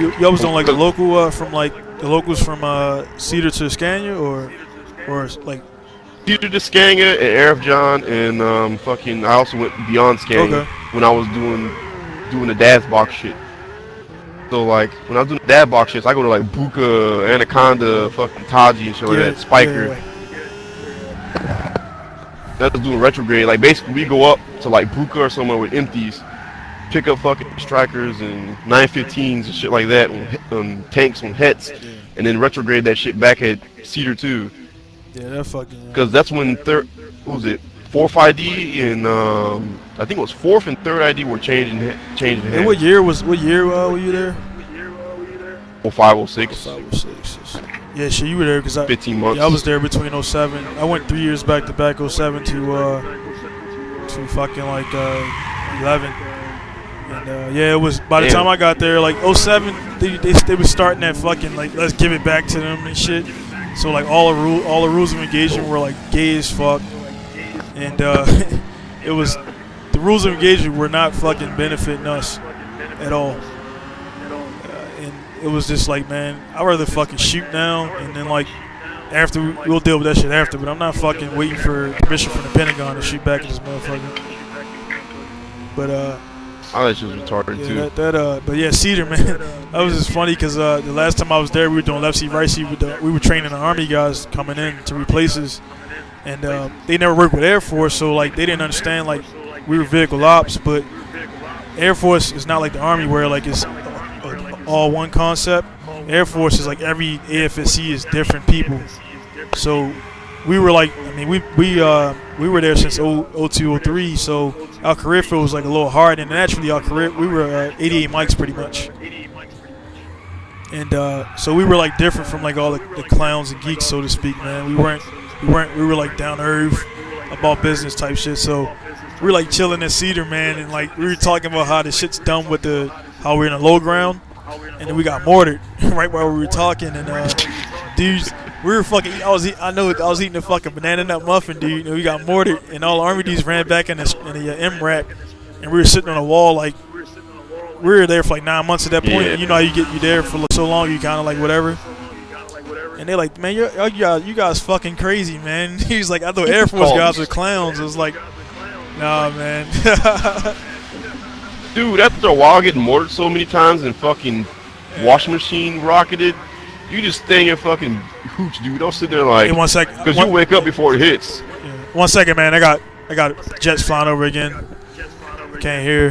like the local from like the locals from Cedar to Scania or like Cedar to Skanga and Arif John and I also went beyond Skanga when I was doing the DAS box shit. So like when I was doing the DAS box shit, I go to like Buka, Anaconda, fucking Taji and shit like that, Spiker. Yeah. That's doing retrograde. Like basically we go up to like Buka or somewhere with empties, pick up fucking strikers and 915s and shit like that on tanks on hets, and then retrograde that shit back at Cedar 2. Yeah, that fucking. Because that's when what was it? 4th ID and I think it was 4th and 3rd ID were changing hands. Hey, what year were you there? 05, 06. 05, 06. Yeah, shit, you were there because 15 months. Yeah, I was there between 07. I went 3 years back to back 07 to fucking like 11. And yeah, it was by the time I got there, like 07, they were starting that fucking like let's give it back to them and shit. So like all the rules of engagement were like gay as fuck, and it was the rules of engagement were not fucking benefiting us at all. And it was just like, man, I'd rather fucking shoot now, and then like after we'll deal with that shit after. But I'm not fucking waiting for permission from the Pentagon to shoot back at this motherfucker. But I thought she was retarded Yeah, too. but yeah, Cedar, man, that was just funny because the last time I was there, we were doing left seat, right seat. We were training the Army guys coming in to replace us, and they never worked with Air Force, so like they didn't understand like we were vehicle ops, but Air Force is not like the Army where like it's all one concept. Air Force is like every AFSC is different people, so we were like, I mean, we were there since 02, 03, so our career field was like a little hard, and naturally our career, we were 88 mics pretty much, and so we were like different from like all the clowns and geeks, so to speak, man. We were like down to earth about business type shit, so we were like chilling at Cedar, man, and like we were talking about how the shit's done with how we're in the low ground, and then we got mortared right while we were talking, and dudes. We were fucking. I was eating a fucking banana nut muffin, dude. And we got mortared, and all the Army dudes ran back in the MRAP, and we were sitting on a wall like we were there for like 9 months at that point. Yeah. And you know how you there for so long, you kind of like whatever. And they're like, man, you guys fucking crazy, man. He's like, I thought Air Force guys were clowns. I was like, nah, man. Dude, after a while getting mortared so many times and fucking washing machine rocketed, you just stay in your fucking hooch, dude. Don't sit there like. Hey, 1 sec. Because you wake up before it hits. Yeah. 1 second, man. I got jets flying over again. Can't hear.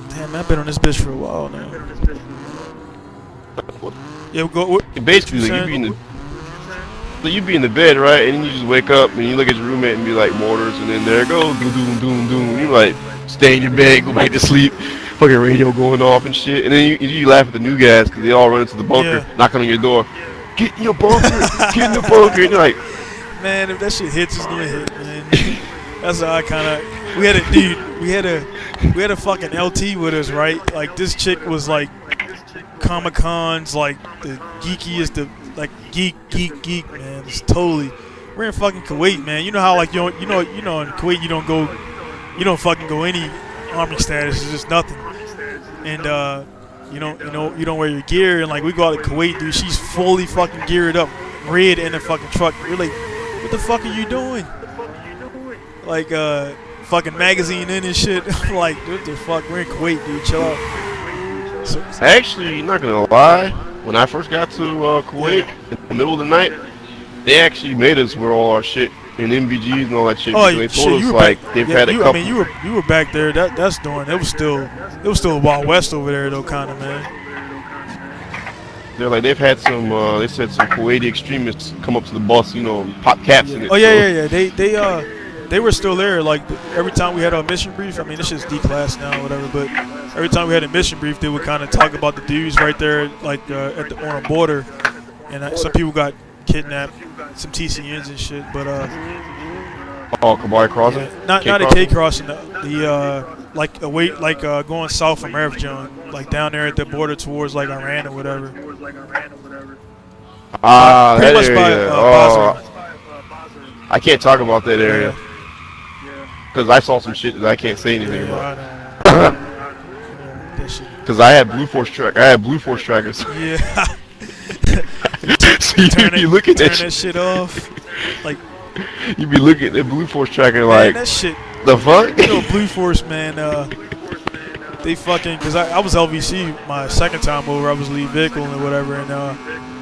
Damn, man, I've been on this bitch for a while now. Yeah, go. Basically, like, you be in the bed, right? And then you just wake up and you look at your roommate and be like, mortars, and then there it goes, doom, doom, doom, doom. You like, stay in your bed, go back to sleep. Fucking radio going off and shit, and then you laugh at the new guys because they all run into the bunker, knocking on your door. Get in your bunker, get in the bunker. And you're like, man, if that shit hits, it's gonna hit, man. That's how I kind of. We had a fucking LT with us, right? Like this chick was like Comic Con's like the geekiest, the like geek, man. It's totally. We're in fucking Kuwait, man. You know how like you know in Kuwait you don't fucking go any Army status. It's just nothing. And you don't wear your gear, and like we go out to Kuwait, dude. She's fully fucking geared up, red in the fucking truck. We're like, what the fuck are you doing? Like fucking magazine in and shit. I'm like, what the fuck? We're in Kuwait, dude. Chill out. So, actually, not gonna lie. When I first got to Kuwait in the middle of the night, they actually made us wear all our shit and MVGs and all that shit. oh, they shit, told us you were like back, they've yeah, had a couple. I mean, you were back there. That's doing. It was still Wild West over there, though, kind of, man. They're like they've had some. They said some Kuwaiti extremists come up to the bus, pop caps in it. Oh yeah. They were still there. Like every time we had a mission brief. I mean, this shit's D-class now, or whatever. But every time we had a mission brief, they would kind of talk about the dudes right there, like on a border, and some people got kidnapped, some TCNs and shit. But oh, Kabari crossing. Yeah, not a K crossing. Like away, like going south from Erfjan, like down there at the border towards like Iran or whatever. That much area. Basra. I can't talk about that area because I saw some shit that I can't say anything about. Because I had Blue Force trackers. Yeah. So you be looking at that shit off. Like you be looking at the Blue Force tracker man, like that shit. the fuck. You know, Blue Force, man. They fucking because I was LVC my second time over. I was lead vehicle and whatever, and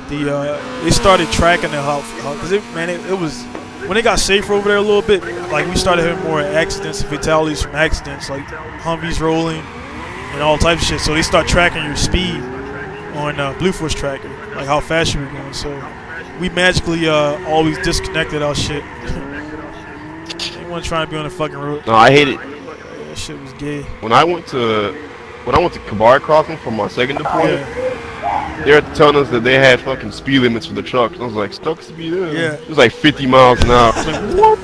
they started tracking the how because it was when it got safer over there a little bit. Like we started having more accidents and fatalities from accidents, like Humvees rolling and all types of shit. So they start tracking your speed on Blue Force tracker, like how fast you were going. So we magically always disconnected our shit. Anyone trying to be on the fucking road? No, I hate it. That shit was gay. When I went to Kabari crossing for my second deployment, they were telling us that they had fucking speed limits for the trucks. I was like, stuck speed limit? Yeah. It was like 50 miles an hour. I was like, what?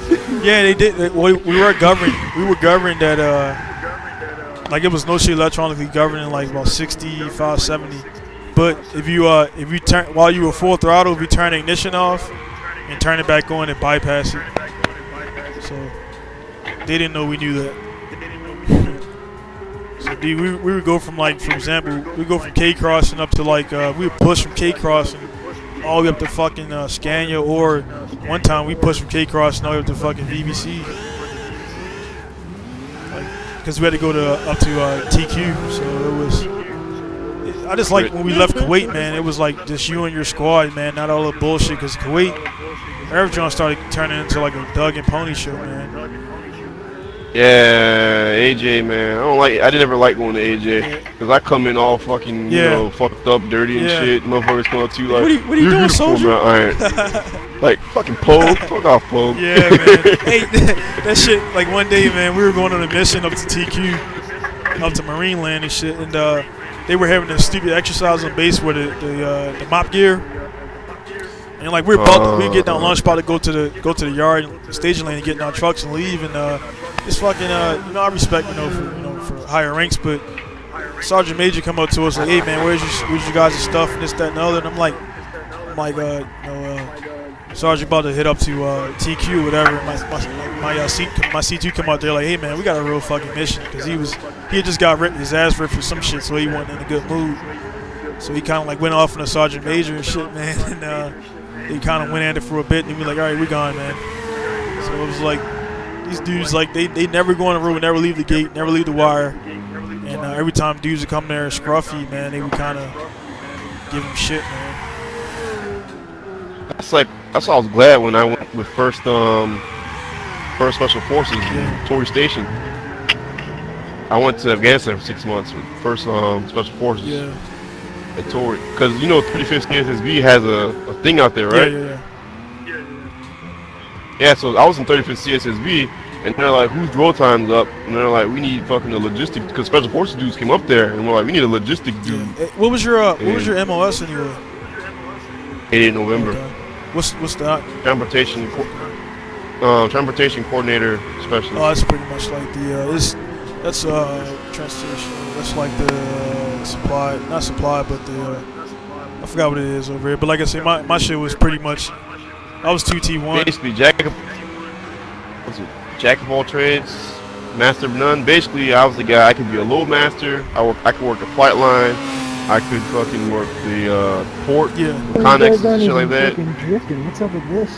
Yeah, they did. We were governed. We were governed at like it was no shit electronically governing like about 65, 70. But if you turn while you were full throttle, if you turn the ignition off and turn it back on, it bypass it. So they didn't know we knew that. So dude, we would go from like, for example, we go from K crossing up to like we would push from K crossing all the way up to fucking Scania, or one time we pushed from K crossing all the way up to fucking VBC. Like because we had to go to up to TQ. So it was. I just like when we left Kuwait, man. It was like just you and your squad, man. Not all the bullshit. Because Kuwait, everyone started turning into like a Doug and Pony show, man. Yeah, AJ, man. I didn't ever like going to AJ because I come in all fucking, you know, fucked up, dirty and shit. Motherfuckers come up to you like, what are you doing, soldier? Like fucking Pogue, fuck off, Pogue. Yeah, man. Hey, that shit. Like one day, man, we were going on a mission up to TQ, up to Marine Land and shit, and they were having a stupid exercise on base with the mop gear. And like we were getting our lunch about to go to the yard, staging lane, and getting our trucks and leave. And it's fucking you know, I respect for higher ranks, but Sergeant Major come up to us like, hey man, where's your guys' stuff and this, that, and the other. And I'm like Sergeant about to hit up to TQ or whatever. And my C2 come out there like, hey man, we got a real fucking mission, because he had just got his ass ripped for some shit, so he wasn't in a good mood. So he kind of like went off on the Sergeant Major and shit, man. And they kind of went at it for a bit, and we were like, all right, we gone, man. So it was like these dudes, like they never go on the road, never leave the gate, never leave the wire. And every time dudes would come there scruffy, man, they would kind of give them shit, man. That's why I was glad when I went with first Special Forces in Tory Station. I went to Afghanistan for 6 months with first Special Forces. Yeah. At Tory, because you know 35th CSSB has a thing out there, right? Yeah, so I was in 35th CSSB, and they're like, whose draw time's up? And they're like, we need fucking a logistic, because Special Forces dudes came up there, and we're like, we need a logistic dude. Yeah. What was your MOS anyway? 8 November. Okay. What's that? Transportation coordinator specialist. Oh, that's pretty much like that's transportation. That's like the supply, not supply, but I forgot what it is over here. But like I say, my shit was pretty much, I was 2T1. Basically, jack of all trades, master of none. Basically, I was the guy. I could be a load master. I could work the flight line. I could fucking work the port, connects and shit like that. Drifting. What's up with this?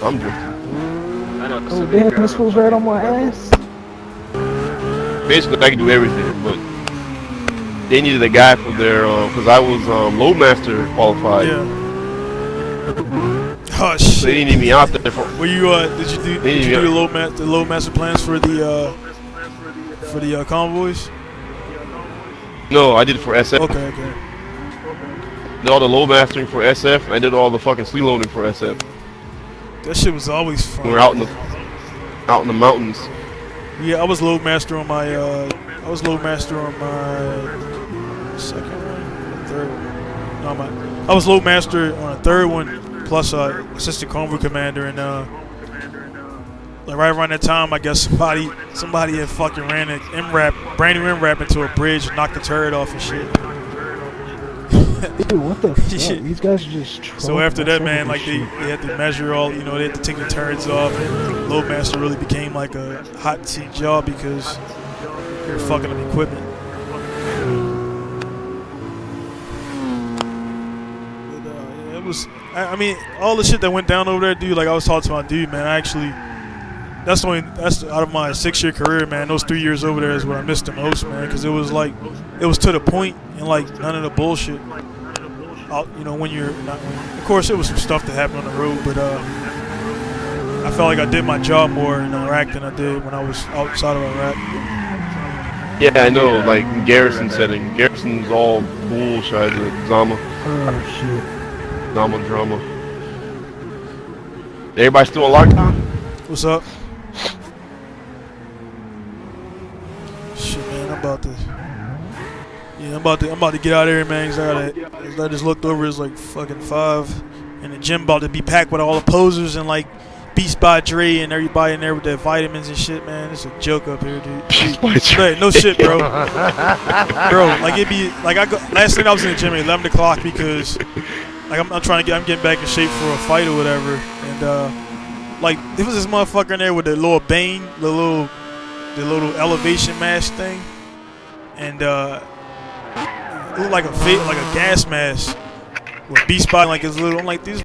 I'm drifting. I know. Oh damn, this fool's right on my ass. Basically, I could do everything, but they needed a guy for their, because I was loadmaster qualified. Yeah. Oh shit. So they didn't need me out there for. Were you did you do the loadmaster plans for the convoys? No, I did it for SF. Okay. Did all the loadmastering for SF. I did all the fucking sleigh loading for SF. That shit was always fun. We were out in the mountains. Yeah, I was loadmaster on my second one, third one. No, I was loadmaster on a third one, plus assistant convoy commander, and like right around that time, I guess somebody had fucking ran an brand new MRAP into a bridge and knocked the turret off and shit. Dude, what the fuck? These guys are just. So after that, man, like they had to measure all, they had to take the turrets off, and loadmaster really became like a hot seat job because you're fucking up equipment. But, yeah, it was. I mean, all the shit that went down over there, dude. Like I was talking to my dude, man. That's out of my 6-year career, man. Those 3 years over there is what I missed the most, man, because it was to the point and like none of the bullshit. When you're not. Of course, it was some stuff that happened on the road, but I felt like I did my job more in Iraq than I did when I was outside of Iraq. Yeah, I know. Like garrison setting. Garrison's all bullshit. Zama. Oh shit. Zama drama. Everybody still on lockdown? What's up? Shit, man, I'm about to get out of here, man. Cause I just looked over, it's like fucking 5, and the gym about to be packed with all the posers and like Beast by Dre and everybody in there with their vitamins and shit, man. It's a joke up here, dude. Hey, no shit, bro. Bro, like it be like last night I was in the gym at 11 o'clock because like I'm getting back in shape for a fight or whatever, and like there was this motherfucker in there with the little Bane, the little elevation mask thing, and it looked like a gas mask with Beast by like his little. I'm like, these